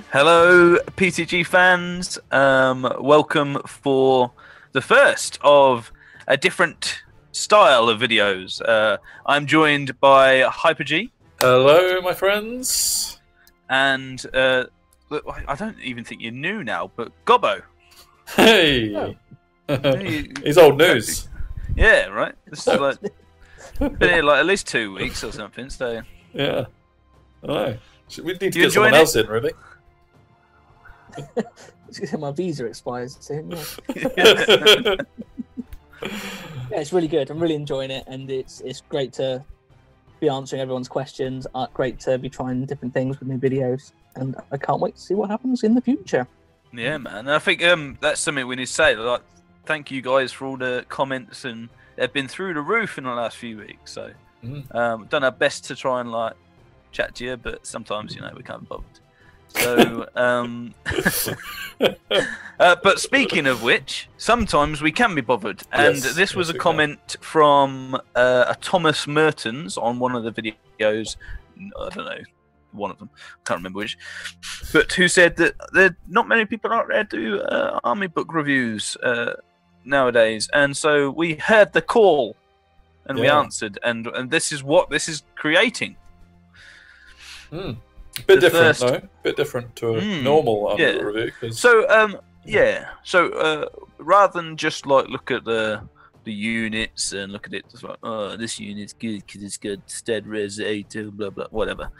Hello, PTG fans. Welcome for the first of a different style of videos. I'm joined by HyperG. Hello, my friends. And look, I don't even think you're new now, but Gobbo. Hey. Oh. He's old news. Yeah, right. This is like been here like at least 2 weeks or something. So yeah, I know. We need to You get someone enjoying else in, really. My visa expires soon. Yeah. yeah, Yeah, it's really good. I'm really enjoying it, and it's great to be answering everyone's questions. Great to be trying different things with new videos, and I can't wait to see what happens in the future. man. I think that's something we need to say. Like, thank you guys for all the comments, and they've been through the roof in the last few weeks. So, we've done our best to try and like chat to you, but sometimes we can't be bothered. So, but speaking of which, sometimes we can be bothered, and Yes, this was yes, a we comment from a Thomas Mertens on one of the videos. I don't know, one of them, can't remember which, but who said that there not many people out there do army book reviews nowadays, and so we heard the call and we answered, and this is what this is creating. Bit different, though. Bit different to a normal army review. So, So, rather than just like look at the units and look at it just like, oh, this unit's good because it's got stat res 8, blah blah, whatever.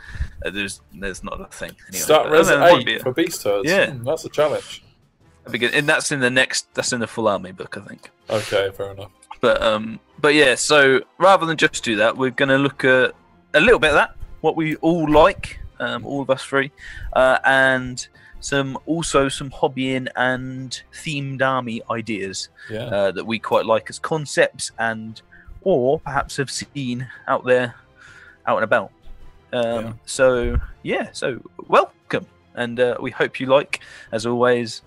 There's not a thing. Anyway. Stat res 8 for beast herds. Yeah, that's a challenge. And that's in the full army book, I think. Okay, fair enough. But yeah. So rather than just do that, we're going to look at a little bit of that, what we all like. All of us three, and some hobbying and themed army ideas that we quite like as concepts, or perhaps have seen out there, out and about. So welcome, and we hope you like, as always,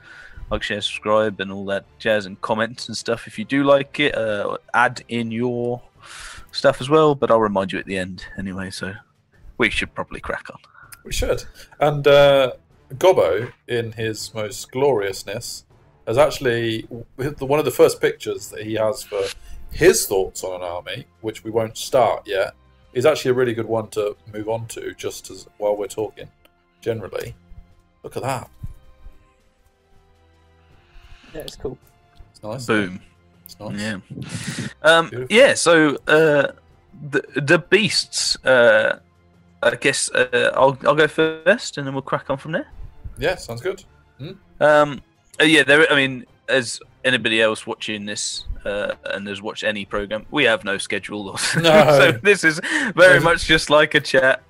like, share, subscribe, and all that jazz, and comments and stuff. If you do like it, add in your stuff as well. But I'll remind you at the end anyway. So we should probably crack on. We should. And Gobbo, in his most gloriousness, has actually one of the first pictures that he has for his thoughts on an army, which we won't start yet, is actually a really good one to move on to just as while we're talking. Generally, look at that. Yeah, it's cool. It's nice. Boom. It's nice. Yeah. Yeah. So the beasts. I guess I'll go first, and then we'll crack on from there. Yeah, sounds good. Yeah, I mean, as anybody else watching this and has watched any program, we have no schedule. So this is very much just like a chat.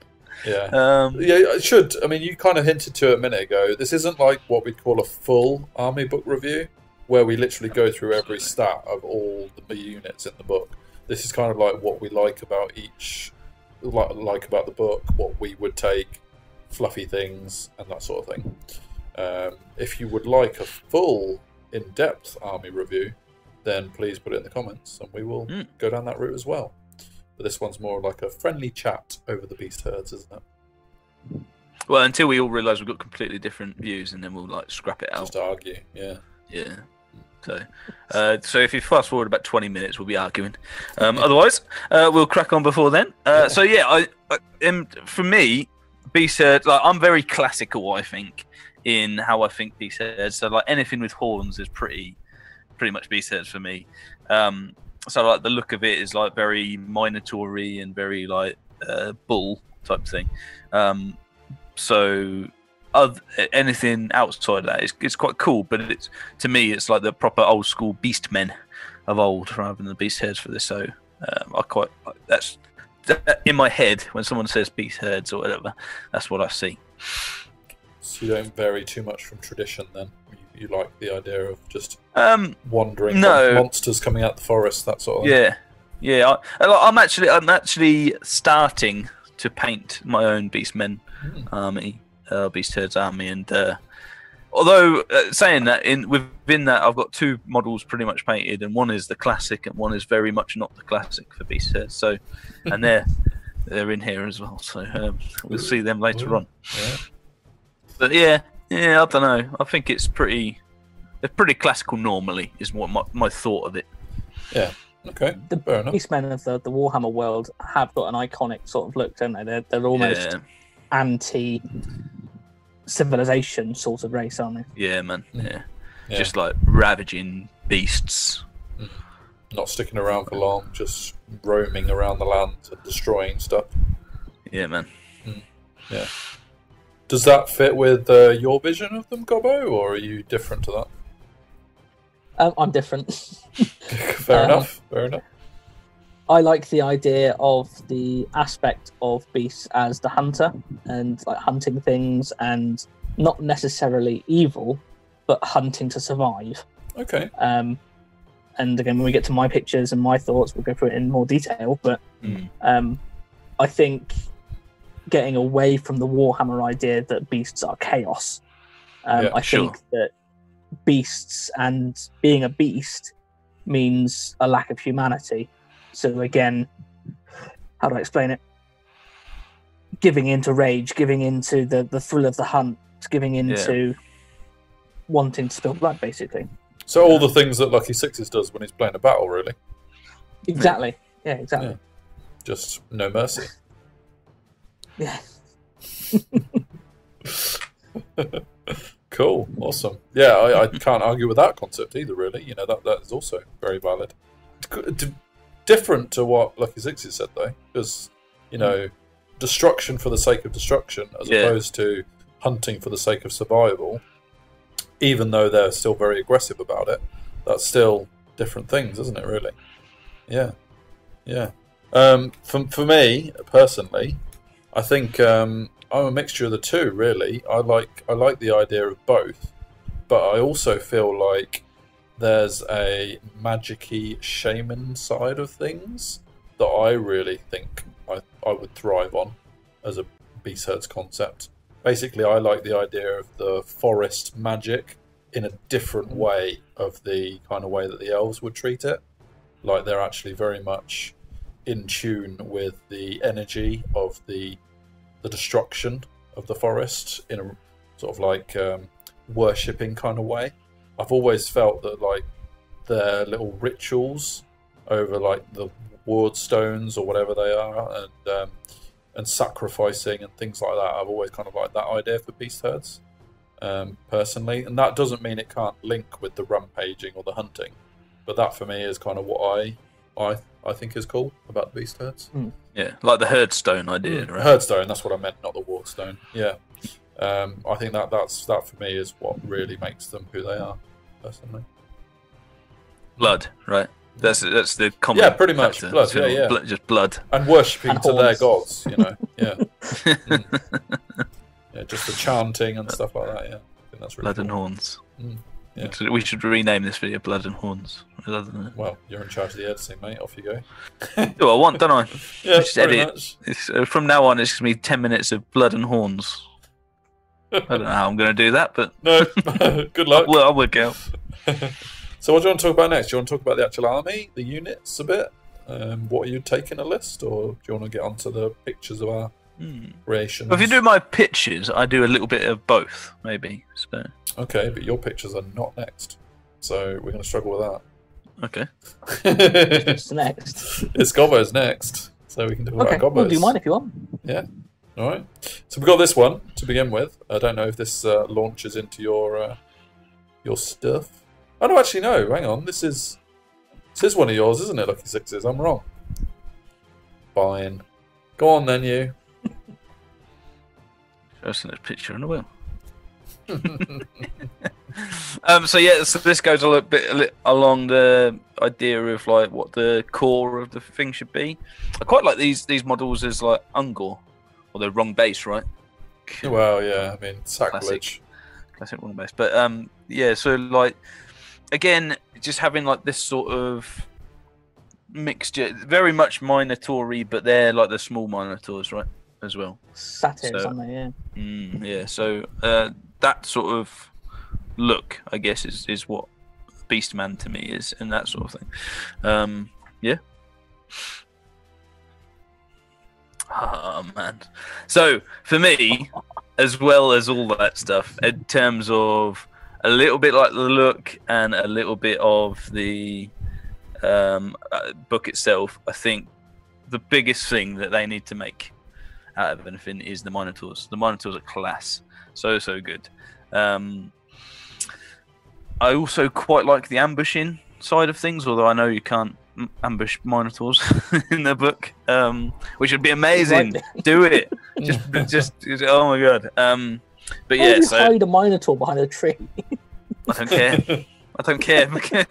Yeah. It should. I mean, you kind of hinted to it a minute ago. This isn't like what we'd call a full army book review, where we literally go through every stat of all the units in the book. This is kind of like what we like about each. Like about the book, what we would take, fluffy things, and that sort of thing. If you would like a full, in-depth army review, then please put it in the comments, and we will go down that route as well. But this one's more like a friendly chat over the beast herds, isn't it? Well, until we all realise we've got completely different views, and then we'll like scrap it out. Just argue, yeah. So if you fast forward about 20 minutes, we'll be arguing. Otherwise, we'll crack on before then. So yeah, for me, beast herds, like, I'm very classical, I think, in how I think beast herds. So like anything with horns is pretty much beast herds for me. So like the look of it is like very minotaur-y and very like bull type thing. So anything outside of that is quite cool, but to me it's like the proper old school beast men of old rather than the beast herds for this. So that's in my head when someone says beast herds or whatever, that's what I see. So you don't vary too much from tradition then? You like the idea of just wandering monsters coming out the forest, that sort of thing? Yeah. I'm actually starting to paint my own beastmen army. Beast Herds army, and although saying that, within that I've got 2 models pretty much painted, and one is the classic and one is very much not the classic for Beast Herds. So, and they're in here as well. So we'll see them later on. Yeah. But yeah, Yeah, I don't know. I think it's pretty classical normally, is what my thought of it. Yeah. Okay. The Fair enough. beastmen of the Warhammer world have got an iconic sort of look, don't they? They're almost anti-civilization sort of race, aren't they? Yeah, man. Yeah. Just like ravaging beasts. Not sticking around for long, just roaming around the land and destroying stuff. Yeah, man. Yeah. Does that fit with your vision of them, Gobbo, or are you different to that? I'm different. Fair enough. Fair enough. I like the idea of the aspect of beasts as the hunter and like hunting things, and not necessarily evil, but hunting to survive. Okay. And again, when we get to my pictures and my thoughts, we'll go through it in more detail. But I think getting away from the Warhammer idea that beasts are chaos. I think that beasts and being a beast means a lack of humanity. So again, how do I explain it? Giving into rage, giving into the thrill of the hunt, giving into wanting to spill blood, basically. So all the things that Lucky Sixes does when he's playing a battle, really. Exactly. Yeah, exactly. Yeah. Just no mercy. Yeah. Cool. Awesome. Yeah, I can't argue with that concept either, really. You know, that is also very valid. Different to what Lucky Sixes said, though, because, you know, destruction for the sake of destruction as opposed to hunting for the sake of survival, even though they're still very aggressive about it, that's still different things, isn't it, really? Yeah. Yeah. For me, personally, I think I'm a mixture of the two, really. I like the idea of both, but I also feel like there's a magic-y shaman side of things that I really think I would thrive on as a Beast Herds concept. Basically, I like the idea of the forest magic in a different way of the kind of way that the elves would treat it. Like they're actually very much in tune with the energy of the destruction of the forest in a sort of like worshipping kind of way. I've always felt that like their little rituals over like the ward stones or whatever they are, and sacrificing and things like that, I've always kind of liked that idea for Beast Herds, personally. And that doesn't mean it can't link with the rampaging or the hunting, but that for me is kind of what I think is cool about the Beast Herds. Yeah, like the herdstone idea, right? Herdstone, that's what I meant, not the wardstone. Yeah. I think that for me is what really makes them who they are, personally. Blood, right? That's the common. Yeah, pretty much blood. Yeah. Just blood and worshipping to their gods, you know. Yeah. Yeah, just the chanting and stuff like that. Yeah, I think that's really blood cool. And horns. Yeah. We should rename this video "Blood and Horns." Well, you're in charge of the editing, mate. Off you go. Do what I want, don't I? Yeah, just edit. From now on, it's going to be 10 minutes of blood and horns. I don't know how I'm going to do that, but no. Good luck. I'll work out. So, what do you want to talk about next? Do you want to talk about the actual army, the units a bit? What are you taking a list, or do you want to get onto the pictures of our creations? Well, if you do my pictures, I do a little bit of both, maybe. So. Okay, but your pictures are not next, so we're going to struggle with that. Okay. It's next. It's Gobbo's next, so we can talk about Gobbo's. Well, do you mind if you want? Yeah. All right. So we've got this one to begin with. I don't know if this launches into your stuff. Oh no, actually no. Hang on. This is one of yours, isn't it? Lucky Sixes. I'm wrong. Fine. Go on then, you. First in this picture in a will. So this goes a bit along the idea of like what the core of the thing should be. I quite like these models as like Ungor, or the wrong base, right? Well, yeah, I mean sacrilege. Classic wrong base, but yeah. So like again, just having like this sort of mixture, very much Minotaur-y, but they're like the small Minotaurs, right? As well. Satyrs, aren't they? Yeah. Yeah. So that sort of look, I guess, is what Beastman to me is, and that sort of thing. Yeah. Oh man. So for me, as well as all that stuff, in terms of a little bit like the look and a little bit of the book itself, I think the biggest thing that they need to make out of anything is the Minotaurs. The Minotaurs are class. So good. I also quite like the ambushing side of things, although I know you can't ambush Minotaurs in the book, which would be amazing. Do it. Just oh my god. But Why yeah, do you so hide a Minotaur behind a tree? I don't care. I don't care.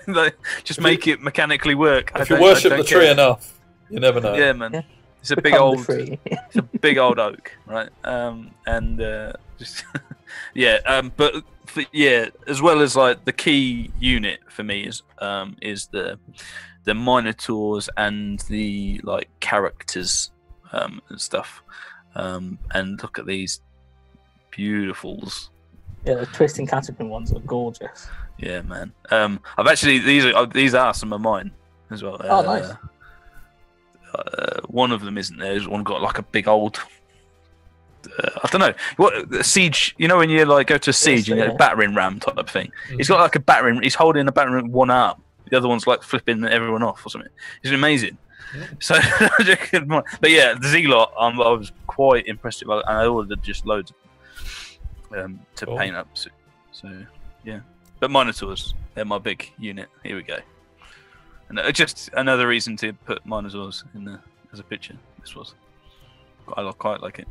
Like, just make it mechanically work. If you worship the tree enough, you never know. Yeah, man. Yeah. It's a big Become the old, tree. it's a big old oak, right? And just yeah, but yeah, as well as like the key unit for me is the Minotaurs and the like characters and stuff. And look at these beautifuls. Yeah, the twisting catacomb ones are gorgeous. Yeah, man. I've actually these are some of mine as well. Oh, nice. One of them isn't there. There's one got like a big old. I don't know what siege. You know when you like go to a siege and you get a battering ram type of thing. Mm-hmm. He's got like a battering. He's holding a battering ram with one arm. The other one's like flipping everyone off or something. It's amazing. Yeah. So, but yeah, the Zealot. I was quite impressed with, and I ordered just loads to paint up. So yeah, but Minotaurs, they're my big unit. Here we go. And just another reason to put Minotaurs in as a picture. This was. I quite like it.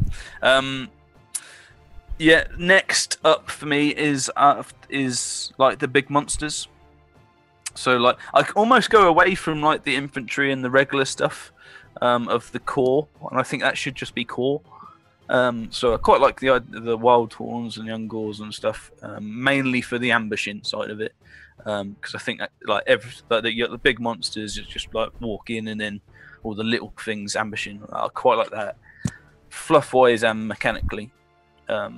Yeah. Next up for me is like the big monsters. So like I almost go away from like the infantry and the regular stuff of the core, and I think that should just be core. So I quite like the wild horns and young gores and stuff, mainly for the ambushing side of it, because I think that, like the big monsters just like walk in and then all the little things ambushing. I quite like that. Fluff-wise and mechanically, I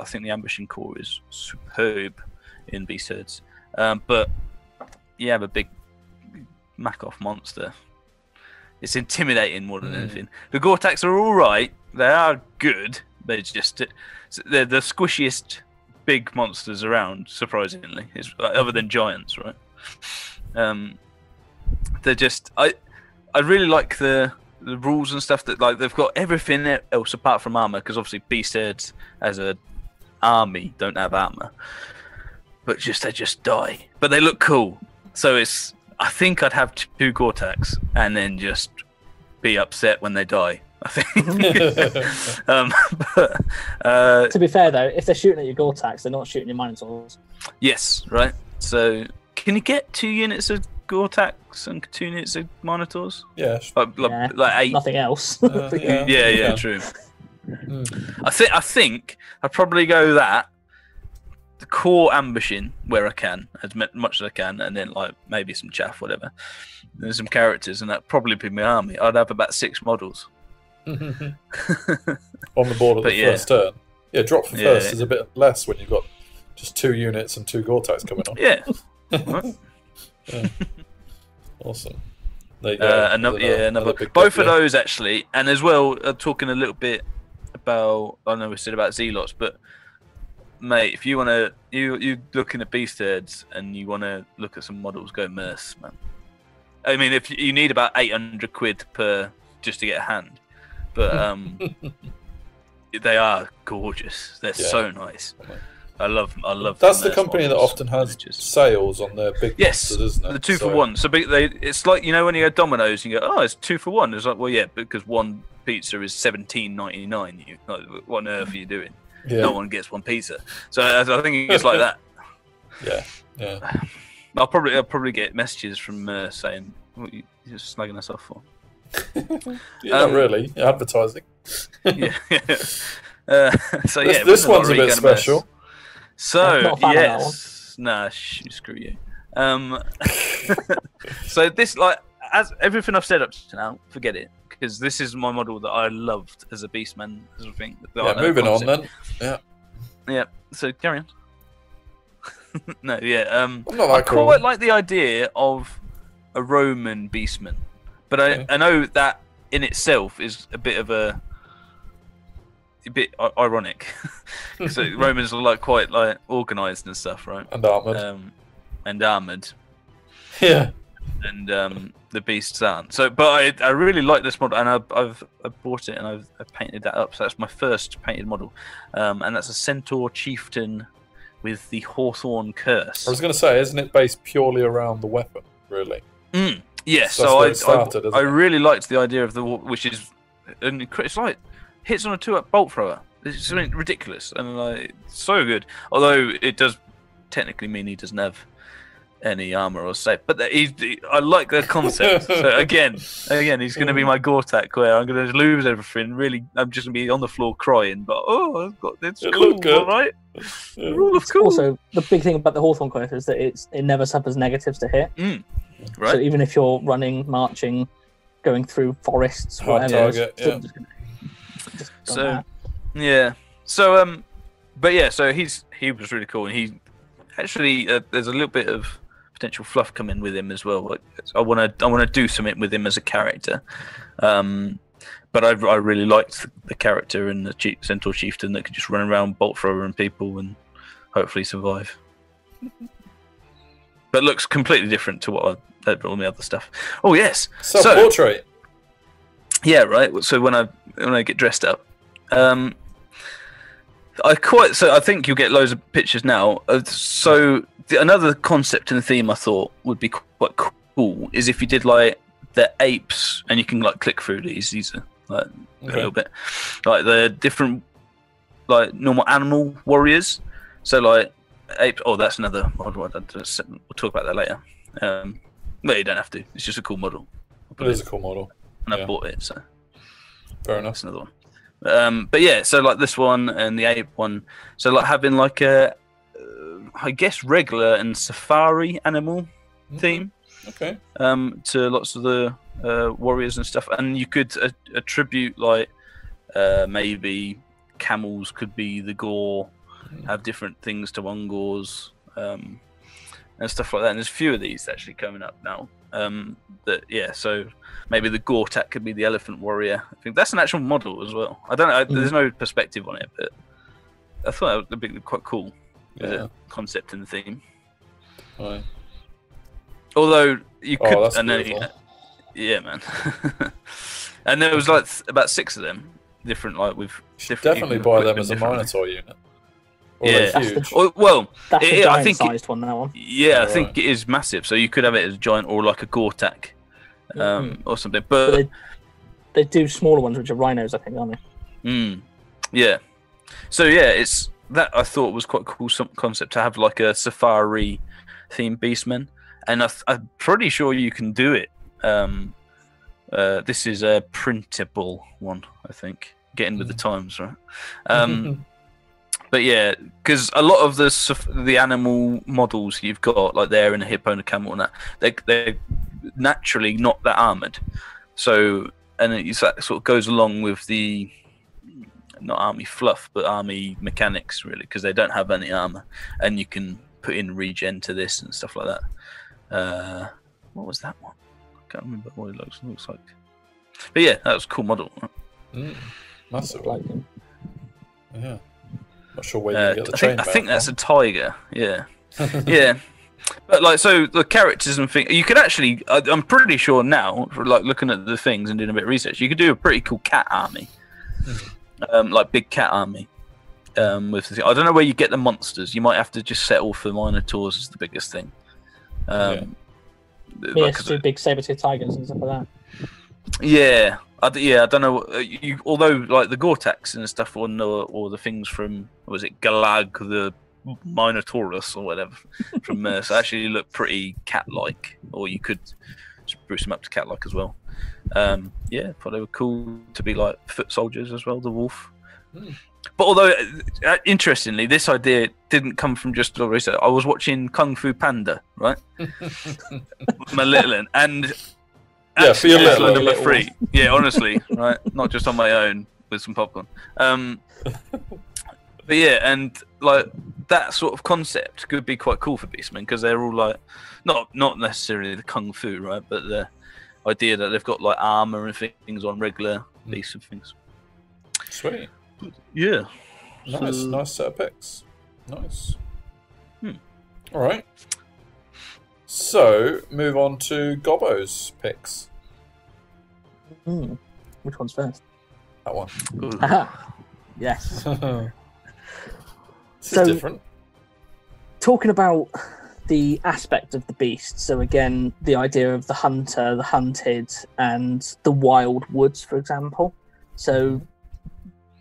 think the ambushing core is superb in Beast Herds. But you have a big Mac-off monster. It's intimidating more than anything. The Gore-Tax are all right. They are good. They're the squishiest big monsters around, surprisingly. It's other than giants, right? They're just I really like the rules and stuff that like they've got everything else apart from armor, because obviously Beast Herds as an army don't have armor, but they just die. But they look cool, so I think I'd have 2 Gore-Tax and then just be upset when they die. I think. To be fair though, if they're shooting at your Gore-Tax, they're not shooting your Minotaurs. Yes, right. So can you get 2 units of Gore-Tax and 2 units of Minotaurs? Yeah, like 8. Nothing else. Yeah, true. I think I'd probably go that. The core ambushing where I can, as much as I can, and then like maybe some chaff, whatever. There's some characters, and that'd probably be my army. I'd have about 6 models on the board at the first turn. Yeah, drop for first is a bit less when you've got just 2 units and 2 Gore-Tax coming on. Yeah. Yeah. Awesome. There you go. Another both of those actually, and as well, talking a little bit about. I know we said about Zealots, but mate, if you want to, you looking at Beast Herds and you want to look at some models, go Merce, man. I mean, if you need about 800 quid per just to get a hand, but they are gorgeous. They're so nice. I love. That's the company that often has sales on their big monsters, isn't it? The 2 for 1. So it's like, you know, when you go Domino's, you go, oh, it's 2 for 1. It's like, well, yeah, because one pizza is $17.99. Like, what on earth are you doing? Yeah. No one gets one pizza. So I think it's like that. Yeah. I'll probably get messages from saying, what you're just slagging us off for. Not really. Advertising. Yeah. So yeah, this one's a bit special. So yes, nah, screw you. So this, like, as everything I've said up to now, forget it, because this is my model that I loved as a Beastman, as a thing. Moving on then. Yeah. So carry on. No, yeah. I quite like the idea of a Roman Beastman, but I know that in itself is a bit of a a bit ironic. So Romans are like quite like organised and stuff, right? And armoured. And armoured. Yeah. And the beasts aren't. So, but I really like this model, and I've bought it and I've painted that up. So that's my first painted model, and that's a centaur chieftain with the Hawthorn curse. I was going to say, isn't it based purely around the weapon, really? Yes. That's So I really liked the idea of which is, and it's like hits on a 2-up bolt thrower. It's something ridiculous and like so good. Although it does technically mean he doesn't have any armor or save, but I like the concept. So again, he's going to be my Gortak, where I'm going to lose everything. Really, I'm just going to be on the floor crying. But I've got it's cool, all right. Rule of cool. Also, the big thing about the Hawthorn curse is that it never suffers negatives to hit. Right. So even if you're running, marching, going through forests, whatever, target, yeah. So but yeah, so he was really cool, and he actually there's a little bit of potential fluff coming with him as well. I want to do something with him as a character, but I really liked the character and the centaur chieftain that could just run around bolt thrower and people and hopefully survive. But looks completely different to what I had all the other stuff. Oh yes, self-portrait. Yeah, right. So when I get dressed up, I think you'll get loads of pictures now. So another concept and theme I thought would be quite cool is if you did like the apes, and you can like click through these. These are like a little bit like the different like normal animal warriors. So like apes. Oh, that's another model. We'll talk about that later. But you don't have to. It's just a cool model. It is a cool model, and I bought it. So fair enough. That's another one. But yeah, so like this one and the ape one, so like having like a, I guess regular and safari animal theme. Okay. To lots of the warriors and stuff, and you could attribute like maybe camels could be the gore, have different things to Ungors, and stuff like that. And there's a few of these actually coming up now. So maybe the Gortak could be the elephant warrior. I think that's an actual model as well. I don't know. There's no perspective on it, but I thought that would be quite cool. As a concept and theme. Right. Although you could, that's and then yeah, man. And there was like about 6 of them, different like with different. Definitely buy them as a Minotaur unit. Yeah. Huge. That's the I think sized one. That one. Yeah, I think it is massive. So you could have it as a giant or like a Gortak, or something. But they do smaller ones, which are rhinos, I think, aren't they? Yeah. So yeah, it's that I thought was quite a cool concept to have like a safari themed beastmen, and I'm pretty sure you can do it. This is a printable one, I think. Getting with the times, right? But yeah, because a lot of the animal models you've got, like they're in a hippo and a camel and that, they're naturally not that armored. So, and that sort of goes along with the not army fluff, but army mechanics, really, because they don't have any armor, and you can put in regen to this and stuff like that. What was that one? I can't remember what it looks like. But yeah, that was a cool model. Right? Massive. Like him. Yeah. Not sure where you get the train. I think that's a tiger. Yeah, yeah. But like, so the characters and things, you could actually. I'm pretty sure now, like looking at the things and doing a bit of research, you could do a pretty cool cat army, like big cat army. With the, I don't know where you get the monsters. You might have to just settle for Minotaurs as the biggest thing. Two big saber-tooth tigers and stuff like that. Yeah, I don't know. Although like the Gortaks and stuff, or the things from, was it Galag the Minotaurus or whatever from so actually look pretty cat-like, or you could spruce them up to cat-like as well. Yeah, thought they were cool to be like foot soldiers as well. The wolf. But although interestingly, this idea didn't come from just research. I was watching Kung Fu Panda, right? My little one, and yeah, for your little number 3. Yeah, honestly, right? Not just on my own with some popcorn. But yeah, and like that sort of concept could be quite cool for Beastmen, because they're all like not necessarily the kung fu, right? But the idea that they've got like armor and things on regular beasts and things. Sweet. Yeah. Nice set of picks. Nice. Hmm. All right. So, move on to Gobbo's picks. Which one's first? That one. Aha. Yes. This So- is different. Talking about the aspect of the beast, so again, the idea of the hunter, the hunted, and the wild woods, for example. So,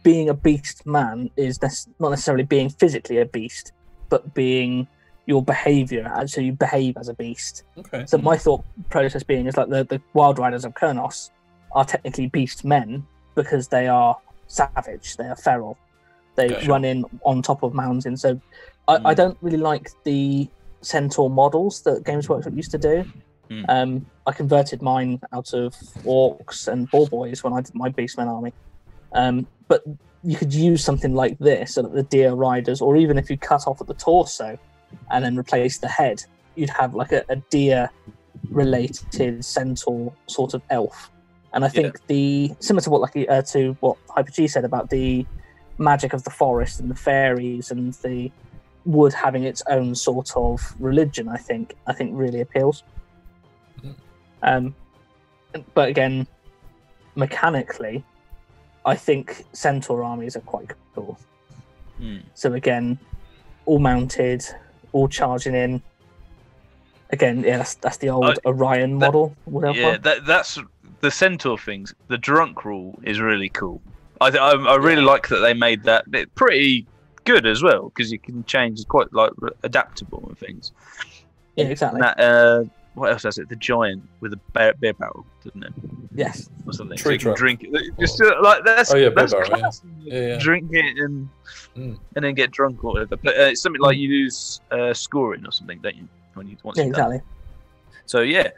being a beast man is not necessarily being physically a beast, but being your behaviour, so you behave as a beast. Okay. So my thought process being is like the Wild Riders of Kurnos are technically beast men because they are savage, they are feral, they Okay. run in on top of mountains. So I don't really like the centaur models that Games Workshop used to do. I converted mine out of orcs and bull boys when I did my beastmen army. But you could use something like this, so that the deer riders, or even if you cut off at the torso and then replace the head, you'd have like a deer-related centaur sort of elf. And I think similar to what Hyper G said about the magic of the forest and the fairies and the wood having its own sort of religion, I think really appeals. But again, mechanically, I think centaur armies are quite cool. So again, all mounted, all charging in. Again, yeah, that's the old Orion model. That's the centaur things. The drunk rule is really cool. I really like that they made that bit pretty good as well, because you can change. It's quite like adaptable and things. Yeah, exactly. And that, what else has it? The giant with a beer barrel, doesn't it? Yes. Or something. Tree so you can trunk. drink it. Just like that's. Beer That's barrel, class. Yeah. Drink it and then get drunk or whatever. But it's something like you lose scoring or something, don't you? When you once Yeah, you've done exactly. it. So yeah,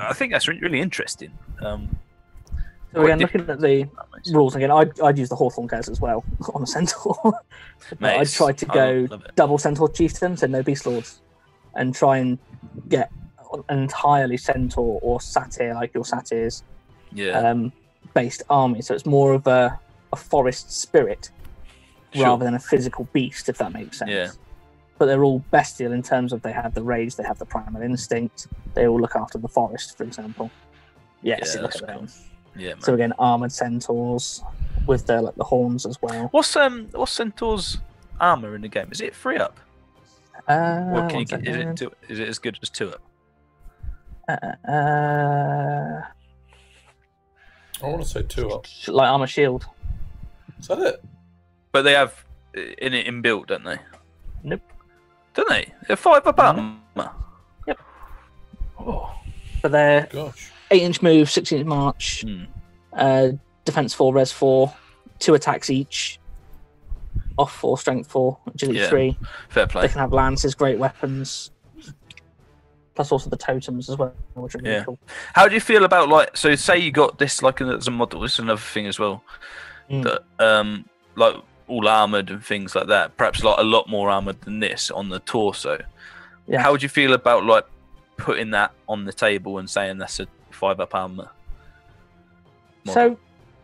I think that's really interesting. So again, looking at the rules again, I'd use the Hawthorn Cares as well on a centaur. But I'd try to go double centaur chieftain, so no beast lords, and try and get an entirely centaur or satyr like your satyrs based army. So it's more of a forest spirit rather than a physical beast, if that makes sense. Yeah. But they're all bestial in terms of they have the rage, they have the primal instinct, they all look after the forest, for example. Yes, look at them. Yeah, man. So again, armored centaurs with the horns as well. What's Centaur's armor in the game? Is it 3-up? Or can you get, is it as good as 2-up? I want to say 2-up. Like armor shield. Is that it? But they have in it inbuilt, don't they? Nope. Don't they? They're 5-up armor. Yep. Oh. But they're Gosh. 8-inch move, 6-inch march, defense 4, res 4, 2 attacks each, off 4, strength 4, agility 3. Fair play. They can have lances, great weapons, plus also the totems as well, which are really cool. How do you feel about so say you got this as a model? This is another thing as well. That like all armored and things like that. Perhaps like a lot more armored than this on the torso. Yeah. How would you feel about putting that on the table and saying that's a 5-up armor model? So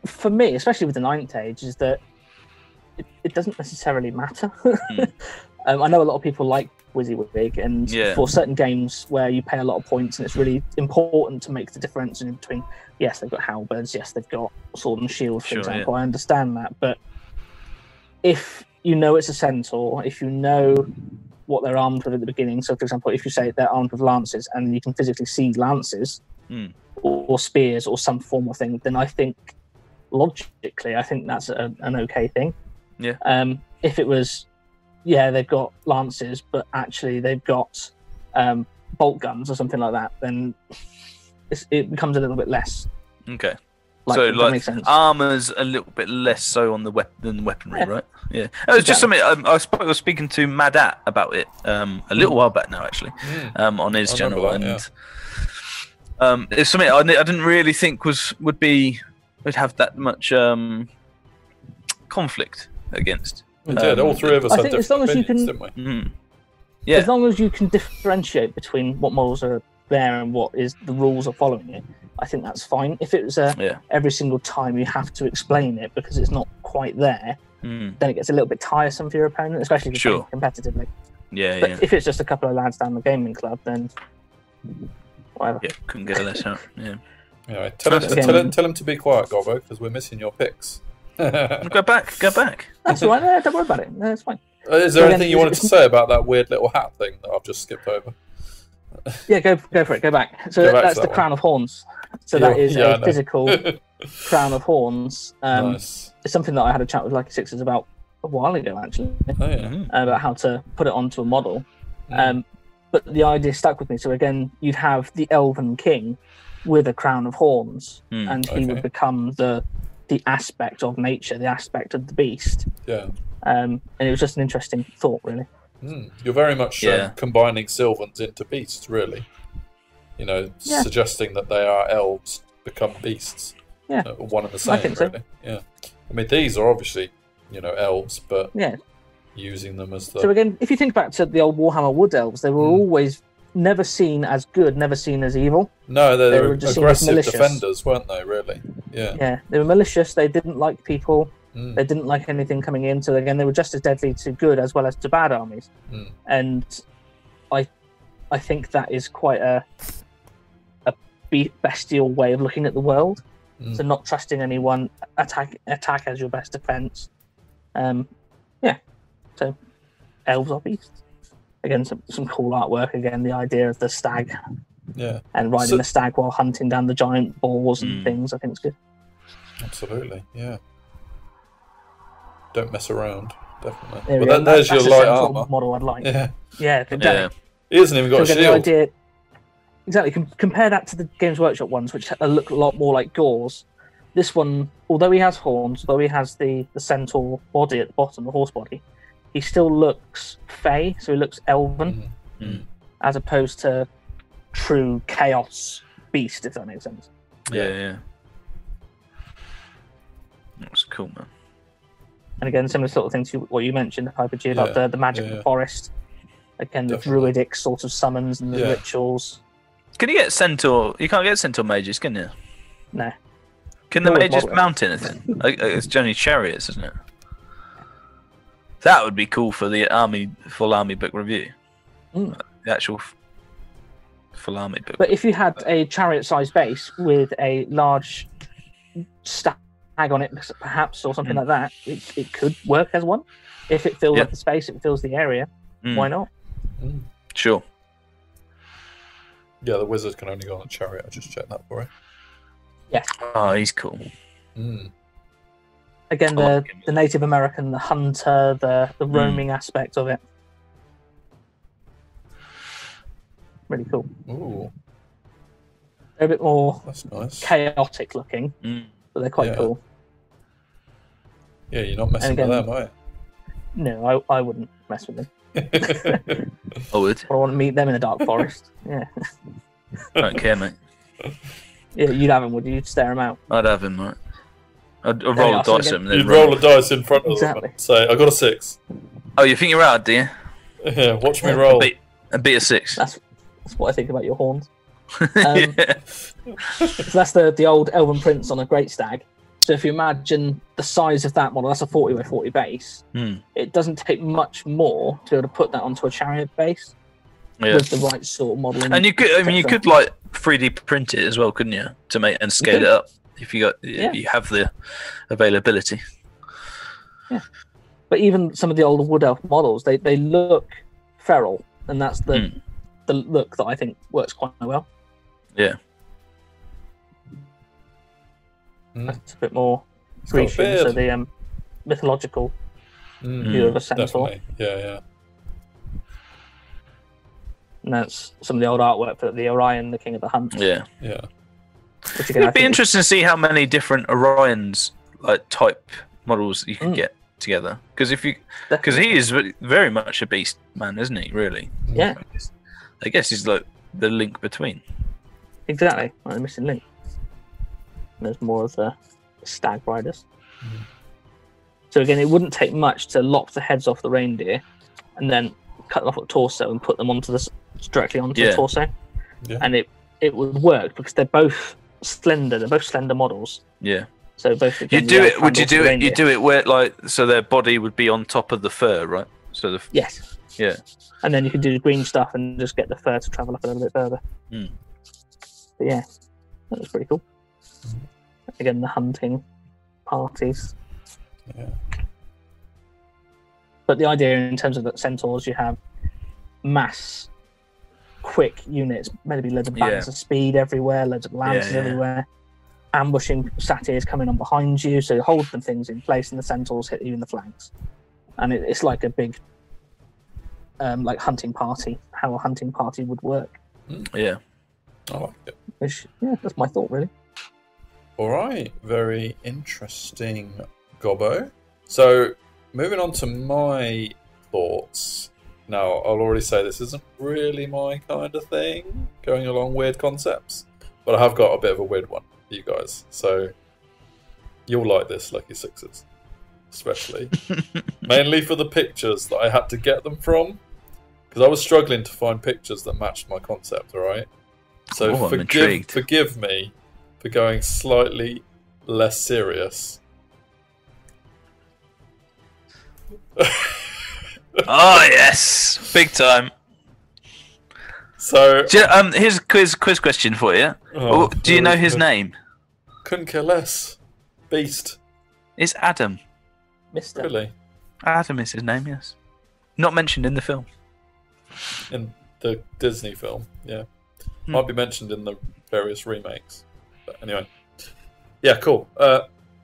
for me, especially with the 9th age, is that it doesn't necessarily matter. I know a lot of people like WYSIWYG, and for certain games where you pay a lot of points and it's really important to make the difference in between, yes, they've got halberds, yes, they've got sword and shield, for example. I understand that, but if you know it's a centaur, if you know what they're armed with at the beginning, so for example, if you say they're armed with lances and you can physically see lances or spears or some form of thing, then I think logically, I think that's an okay thing. Yeah. If it was, they've got lances, but actually they've got bolt guns or something like that, then it becomes a little bit less. Okay. So makes sense. Armor's a little bit less so on the than weaponry, right? Yeah. It was just something I was speaking to Madat about it a little while back now, actually, on his channel, it's something I didn't really think would have that much conflict against. We did. All three of us had different opinions, didn't we? Yeah. As long as you can differentiate between what models are there and what is the rules of following it, I think that's fine. If it was every single time you have to explain it because it's not quite there, then it gets a little bit tiresome for your opponent, especially if you're playing competitively. But if it's just a couple of lads down the gaming club, then whatever. Yeah, couldn't get less out. Yeah. Anyway, tell him to be quiet, Gobbo, because we're missing your picks. Go back. That's all right. Don't worry about it. No, it's fine. Is there anything you wanted to say about that weird little hat thing that I've just skipped over? Yeah, go for it. Go back. So that's the crown of horns. So that is a physical crown of horns. Nice. It's something that I had a chat with Lucky Sixes about a while ago, actually, about how to put it onto a model. But the idea stuck with me. So again, you'd have the Elven King with a crown of horns, and he would become the aspect of nature, the aspect of the beast. Yeah. And it was just an interesting thought, really. You're very much combining Sylvans into beasts, really. You know, suggesting that they are elves become beasts. Yeah. One and the same, I think really. So. Yeah. I mean, these are obviously, elves, but using them as the... So again, if you think back to the old Warhammer Wood Elves, they were always never seen as good, never seen as evil. No, they were aggressive defenders, weren't they, really? Yeah. Yeah, they were malicious, they didn't like people, they didn't like anything coming in, so again, they were just as deadly to good as well as to bad armies. And I think that is quite a bestial way of looking at the world. So not trusting anyone, attack as your best defense. So elves are beasts. Again, some cool artwork. Again, the idea of the stag, and riding the stag while hunting down the giant boars and things. I think it's good. Absolutely, yeah. Don't mess around, definitely. But there's your light armor model I'd like. Yeah, exactly. Yeah. He hasn't even got a shield. Idea, exactly. Compare that to the Games Workshop ones, which look a lot more like Gors. This one, although he has horns, although he has the centaur body at the bottom, the horse body, he still looks fey, so he looks elven, as opposed to true chaos beast, if that makes sense. Yeah. That's cool, man. And again, similar sort of things to what you mentioned, Hyper-G, about the magic of the forest. Again, the druidic sort of summons and the rituals. Can you get centaur? You can't get centaur mages, can you? No. Can the mages mount anything? It's generally chariots, isn't it? That would be cool for the full army book review. The actual full army book. But if you had a chariot-sized base with a large stag on it, perhaps, or something like that, it could work as one. If it fills up the space, it fills the area. Why not? Sure. Yeah, the wizard can only go on a chariot. I just checked that for it. Yeah. Oh, he's cool. Again, the Native American, the hunter, the roaming aspect of it. Really cool. Ooh. They're a bit more chaotic looking, but they're quite cool. Yeah, you're not messing with them, are you? No, I wouldn't mess with them. I would. I want to meet them in the dark forest. Yeah. I don't care, mate. Yeah, you'd have him, would you? You'd stare him out. I'd have him, right? I'd roll a dice at him. You'd roll a dice in front of them and say, I got a 6. Oh, you think you're out, do you? Yeah, watch me roll. And beat a 6. That's what I think about your horns. So that's the old Elven Prince on a great stag. So if you imagine the size of that model, that's a 40 by 40 base. It doesn't take much more to be able to put that onto a chariot base with the right sort of modeling. And you could like 3D print it as well, couldn't you, to make and scale it up if you have the availability. Yeah, but even some of the older wood elf models, they look feral, and that's the look that I think works quite well. Yeah. It's a bit more Grecian, so the mythological view of a centaur. Definitely. Yeah. And that's some of the old artwork for the Orion, the King of the Hunt. Yeah. Which again, it'd be interesting to see how many different Orions type models you can get together. Because he is very much a beast man, isn't he? Really? Yeah. I guess he's like the link between. Exactly, like the missing link. There's more of the stag riders. So again, it wouldn't take much to lop the heads off the reindeer and then cut them off at the torso and put them directly onto the torso. And it would work because they're both slender. They're both slender models. Yeah. So both you do it. Would you do it? You do it where so their body would be on top of the fur, right? So yes, yeah. And then you can do the green stuff and just get the fur to travel up a little bit further. Mm. But yeah, that was pretty cool. Again, the hunting parties. Yeah. But the idea in terms of the centaurs, you have mass, quick units, maybe loads of bands of speed everywhere, loads of lances everywhere, ambushing satyrs coming on behind you, so hold the things in place, and the centaurs hit you in the flanks. And it's like a big, like hunting party, how a hunting party would work. Yeah. I like it. Which, yeah, that's my thought, really. All right, very interesting, Gobbo. So, moving on to my thoughts. Now, I'll already say this isn't really my kind of thing, going along weird concepts, but I have got a bit of a weird one for you guys. So, you'll like this, Lucky Sixes, especially. Mainly for the pictures that I had to get them from, because I was struggling to find pictures that matched my concept, all right? So, forgive me for going slightly less serious. Oh yes, big time. So here's a quiz question for you. Do you know his name? Couldn't care less. Beast. It's Adam. Mister. Really? Adam is his name. Yes. Not mentioned in the film. In the Disney film, yeah. Might be mentioned in the various remakes. But anyway. Yeah, cool.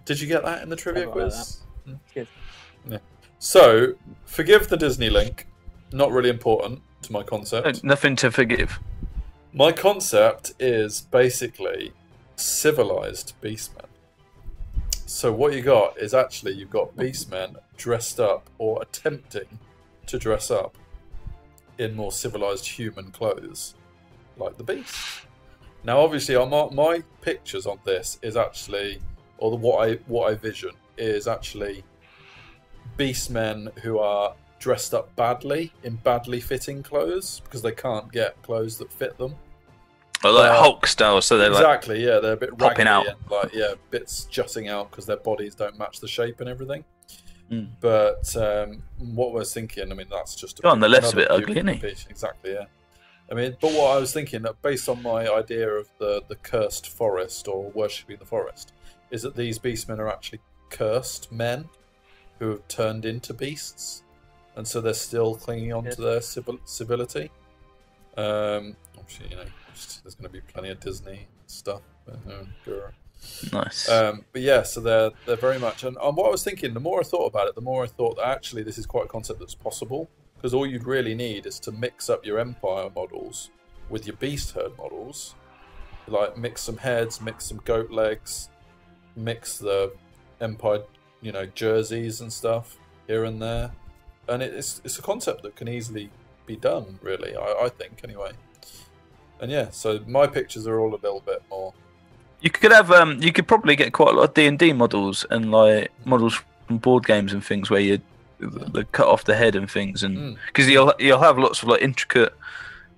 Did you get that in the trivia quiz? Good. Yeah. So, forgive the Disney link. Not really important to my concept. Nothing to forgive. My concept is basically civilized beastmen. So what you got is actually you've got beastmen dressed up or attempting to dress up in more civilized human clothes, like the beast. Now, obviously, my pictures on this is actually, or what I vision is actually beastmen who are dressed up badly in badly fitting clothes because they can't get clothes that fit them. Oh, like Hulk style, so they're exactly, yeah, they're a bit popping out, and bits jutting out because their bodies don't match the shape and everything. But what I was thinking, I mean, that's just on the left's a bit ugly, isn't he? Exactly, yeah. I mean, but what I was thinking, based on my idea of the cursed forest or worshipping the forest, is that these beastmen are actually cursed men who have turned into beasts, and so they're still clinging on to their civility. Obviously, you know, there's going to be plenty of Disney stuff. Nice. But yeah, so they're very much. And what I was thinking, the more I thought about it, the more I thought that actually this is quite a concept that's possible. Because all you'd really need is to mix up your Empire models with your Beast Herd models. Like, mix some heads, mix some goat legs, mix the Empire, you know, jerseys and stuff here and there. And it's a concept that can easily be done, really, I think, anyway. And yeah, so my pictures are all a little bit more... You could have, you could probably get quite a lot of D&D models and, like, models from board games and things where you cut off the head and things, and because you'll have lots of like intricate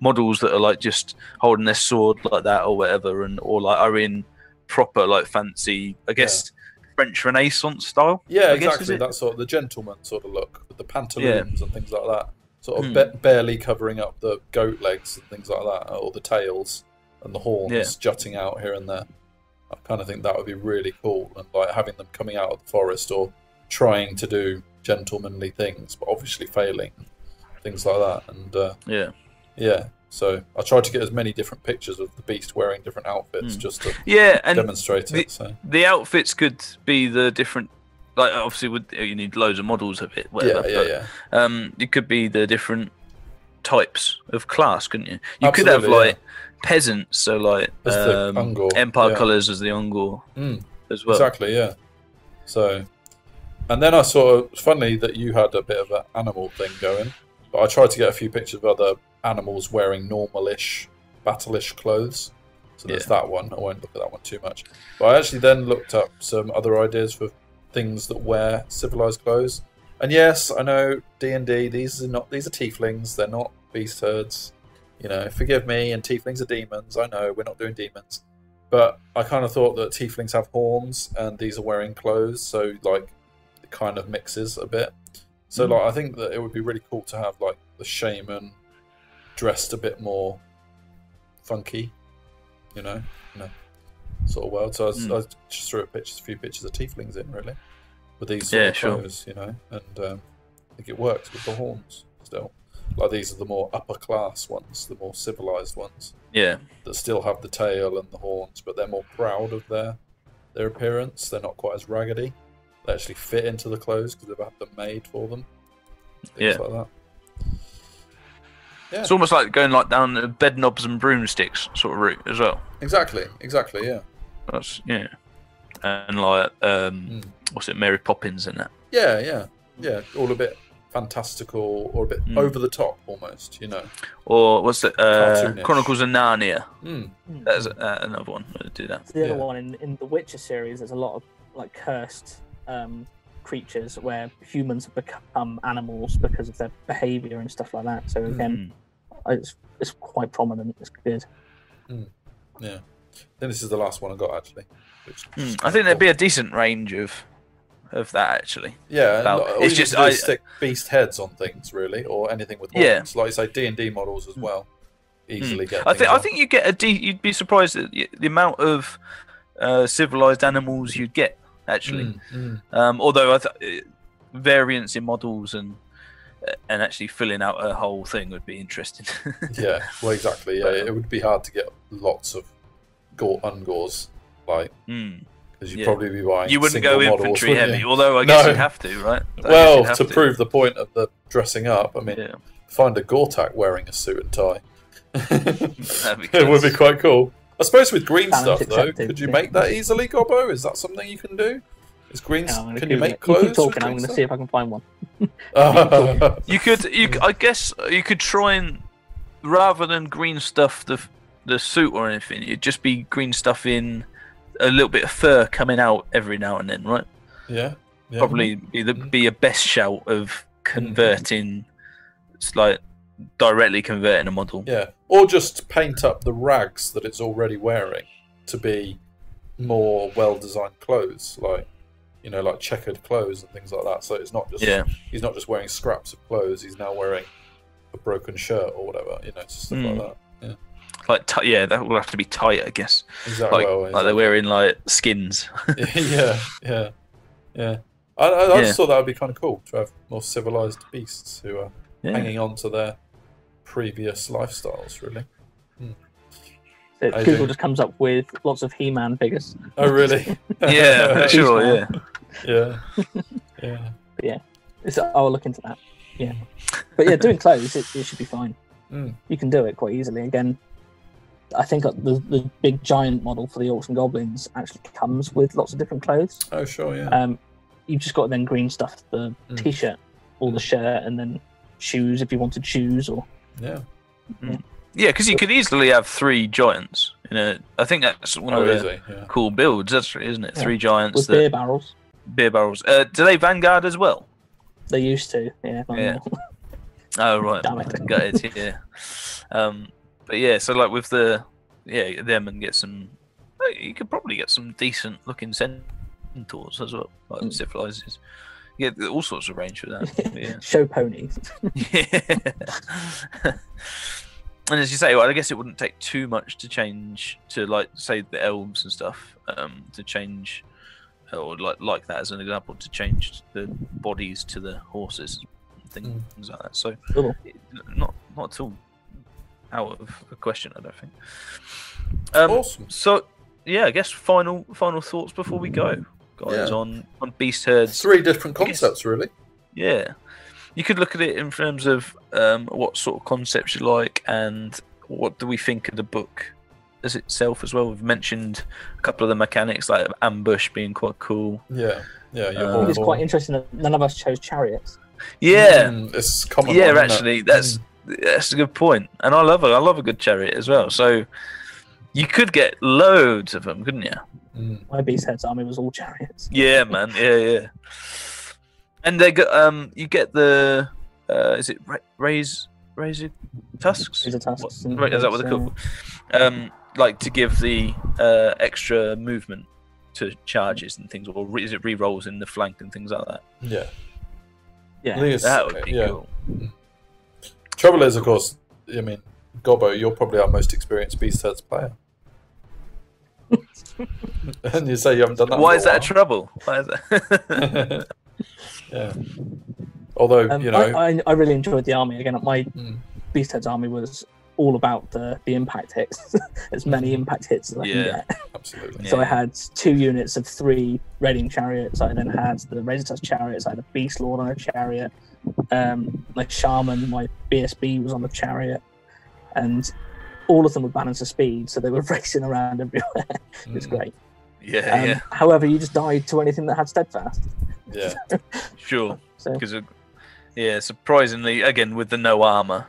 models that are like just holding their sword like that or whatever, and or like are in proper like fancy, I guess, French Renaissance style. Yeah, exactly. That sort of the gentleman sort of look with the pantaloons and things like that. Sort of barely covering up the goat legs and things like that, or the tails and the horns jutting out here and there. I kind of think that would be really cool, and like having them coming out of the forest or trying to do gentlemanly things, but obviously failing, things like that. And yeah. So I tried to get as many different pictures of the beast wearing different outfits just to demonstrate it. So the outfits could be the different, like obviously you need loads of models of it. Whatever, it could be the different types of class, couldn't you? You could have like peasants, so like Empire colours as the Ungor as well. Exactly, yeah. So. And then I saw, it's funny that you had a bit of an animal thing going, but I tried to get a few pictures of other animals wearing normal-ish, battle-ish clothes. So there's that one. I won't look at that one too much. But I actually then looked up some other ideas for things that wear civilized clothes. And yes, I know D&D, these are tieflings, they're not beast herds. You know, forgive me, and tieflings are demons. I know, we're not doing demons. But I kind of thought that tieflings have horns and these are wearing clothes, so like it kind of mixes a bit. So like I think that it would be really cool to have like the shaman dressed a bit more funky, you know, in a sort of world. So I just threw a few pictures of tieflings in really, with these sort of clothes, you know, and I think it works with the horns still. Like these are the more upper class ones, the more civilized ones. Yeah. That still have the tail and the horns, but they're more proud of their appearance. They're not quite as raggedy. They actually fit into the clothes because they've had them made for them. Things like that. Yeah. It's almost like going like down the bed knobs and broomsticks sort of route as well. Exactly, yeah. That's and like what's it, Mary Poppins and that. Yeah. All a bit fantastical or a bit over the top almost, you know. Or what's it? Chronicles of Narnia. That's another one that do that. The other one in the Witcher series, there's a lot of like cursed creatures where humans have become animals because of their behaviour and stuff like that. So again, it's quite prominent. It's good. Yeah, I think this is the last one I got actually. I think there'd be a decent range of that actually. Yeah, it's just I stick beast heads on things really, or anything with horns. Like you say, D&D models as well. Easily get. I think you get you'd be surprised at the amount of civilized animals you'd get actually. Although variants in models and actually filling out a whole thing would be interesting. Yeah, well, exactly. Yeah, it would be hard to get lots of ungores, like because you'd probably be buying. You wouldn't go models, infantry heavy, although I guess you'd have to, right? Well, to prove the point of the dressing up, I mean, find a Gortak wearing a suit and tie. It would be quite cool. I suppose with green stuff though, could you make that easily, Gobbo? Is that something you can do? Is green? Can you make clothes? You keep talking. I'm going to see if I can find one. You could. I guess you could try and rather than green stuff the suit or anything, it'd just be green stuff in a little bit of fur coming out every now and then, right? Yeah. Probably be a best shout of converting. It's like directly converting a model. Yeah, or just paint up the rags that it's already wearing to be more well-designed clothes, like like checkered clothes and things like that. So it's not just he's not just wearing scraps of clothes. He's now wearing a broken shirt or whatever. Just stuff like that. Yeah. Like that will have to be tight, I guess. Exactly. Like they're wearing like skins. yeah. I just thought that would be kind of cool to have more civilized beasts who are hanging on to their previous lifestyles, really. Google just comes up with lots of He-Man figures. Oh, really? Yeah, sure, yeah. But yeah, I'll look into that. Yeah, but yeah, doing clothes, it should be fine. You can do it quite easily. Again, I think the big giant model for the Orcs and Goblins actually comes with lots of different clothes. Oh, sure, yeah. You've just got to then green stuff the t-shirt or the shirt, and then shoes if you wanted shoes, or Yeah, because you could easily have 3 giants. I think that's one of the cool builds, actually, isn't it? 3 giants with beer barrels. Beer barrels. Do they Vanguard as well? They used to, yeah. Oh right, Damn it. Got it. Yeah. But yeah, so like with them and get some. You could probably get some decent looking centaurs as well, like civilizers. Yeah, all sorts of range for that. Yeah. Show ponies. Yeah. And as you say, well, I guess it wouldn't take too much to change to, like, say, the elves and stuff, to change, or like that as an example, to change the bodies to the horses, things like that. So, not at all out of the question, I don't think. Awesome. So, yeah, I guess final thoughts before we go, guys, on beast herds. 3 different concepts, really. Yeah. You could look at it in terms of what sort of concepts you like and what do we think of the book as itself as well. We've mentioned a couple of the mechanics, like ambush being quite cool. Yeah. I think it's quite interesting that none of us chose chariots. Yeah. It's common. Yeah, actually, that's a good point. And I love a good chariot as well. So you could get loads of them, couldn't you? My Beast Head's army was all chariots. Yeah, man. Yeah. And they got you get the is it razor tusks? Razor tusks. Is that what they're called? like to give the extra movement to charges and things, or is it re-rolls in the flank and things like that? Yeah. Yeah. That would be cool. Trouble is, of course, I mean, Gobbo, you're probably our most experienced Beast Herds player. And you say you haven't done that. Why is that a trouble? Why is that? Yeah. Although, you know... I really enjoyed the army. Again, my Beast Heads army was all about the impact hits. As many impact hits as I can get. Absolutely. So I had 2 units of 3 raiding chariots. I then had the Razortusk chariots. I had a Beast Lord on a chariot. My Shaman, my BSB was on the chariot. And all of them were balanced of speed, so they were racing around everywhere. It was great. Yeah. However, you just died to anything that had steadfast. Yeah. Sure. Because, surprisingly, again, with the no armor,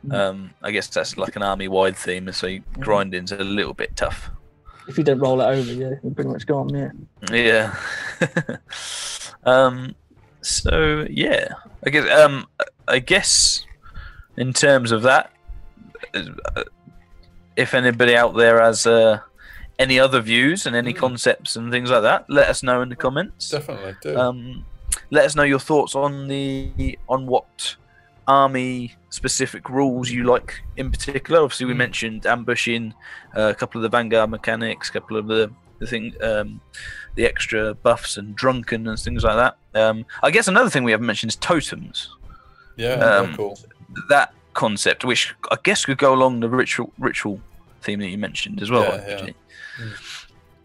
I guess that's like an army-wide theme, so grinding's a little bit tough. If you don't roll it over, you're pretty much gone, Yeah. So, yeah. I guess in terms of that, if anybody out there has any other views and any concepts and things like that, let us know in the comments. Definitely do. Let us know your thoughts on what army specific rules you like in particular. Obviously, we mentioned ambushing, a couple of the vanguard mechanics, a couple of the extra buffs and drunken and things like that. I guess another thing we haven't mentioned is totems. Yeah, cool. That concept, which I guess could go along the ritual theme that you mentioned as well.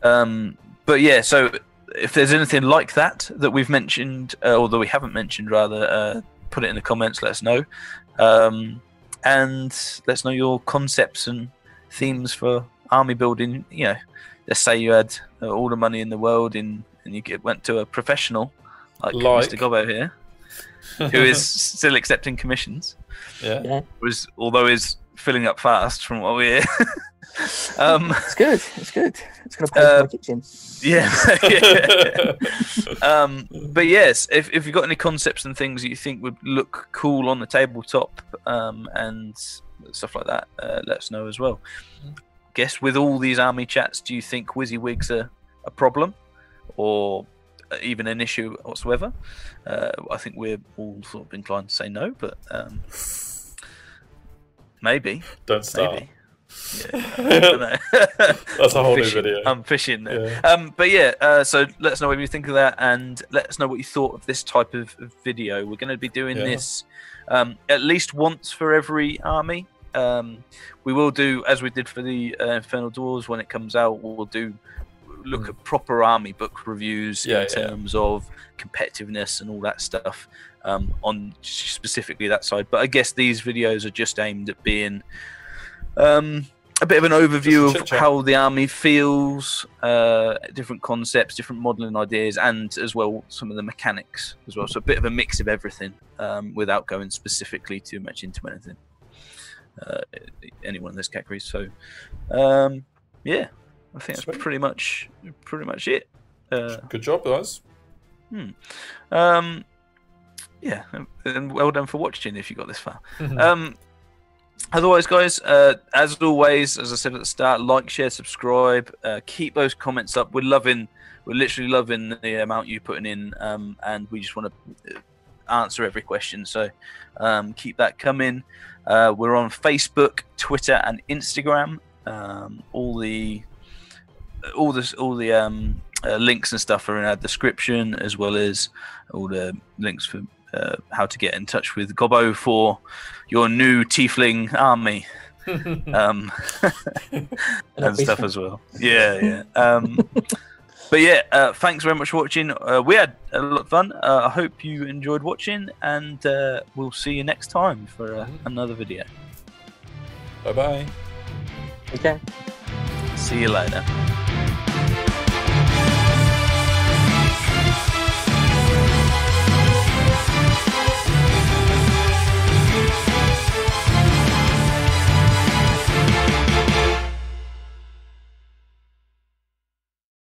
But yeah, so if there's anything like that we've mentioned, or that we haven't mentioned rather, put it in the comments, let us know. And let us know your concepts and themes for army building. You know, let's say you had all the money in the world and you went to a professional like Mr. Gobbo here, who is still accepting commissions. Although is filling up fast from what we hear. It's good. It's going to pay for my kitchen. But yes, if you've got any concepts and things that you think would look cool on the tabletop and stuff like that, let us know as well. Guess with all these army chats, do you think WYSIWYGs are a problem or even an issue whatsoever? I think we're all sort of inclined to say no, but maybe. Don't start. Maybe. Yeah, that's a whole new video. I'm fishing there. So let us know what you think of that, and let us know what you thought of this type of video. We're going to be doing this at least once for every army. We will do, as we did for the Infernal Dwarves when it comes out, we'll look at proper army book reviews in terms of competitiveness and all that stuff on specifically that side. But I guess these videos are just aimed at being a bit of an overview of how the army feels, different concepts, different modelling ideas, and as well some of the mechanics as well. So a bit of a mix of everything without going specifically too much into anything. Any one of those categories. So yeah, I think that's pretty much it. Good job, guys. Yeah, and well done for watching if you got this far. Otherwise, guys, as always, as I said at the start, like, share, subscribe, keep those comments up. We're literally loving the amount you're putting in, and we just want to answer every question. So keep that coming. We're on Facebook, Twitter, and Instagram. All the links and stuff are in our description, as well as all the links for how to get in touch with Gobbo for your new tiefling army and stuff as well. But yeah, thanks very much for watching. We had a lot of fun. I hope you enjoyed watching, and we'll see you next time for another video. Bye bye. Okay. See you later.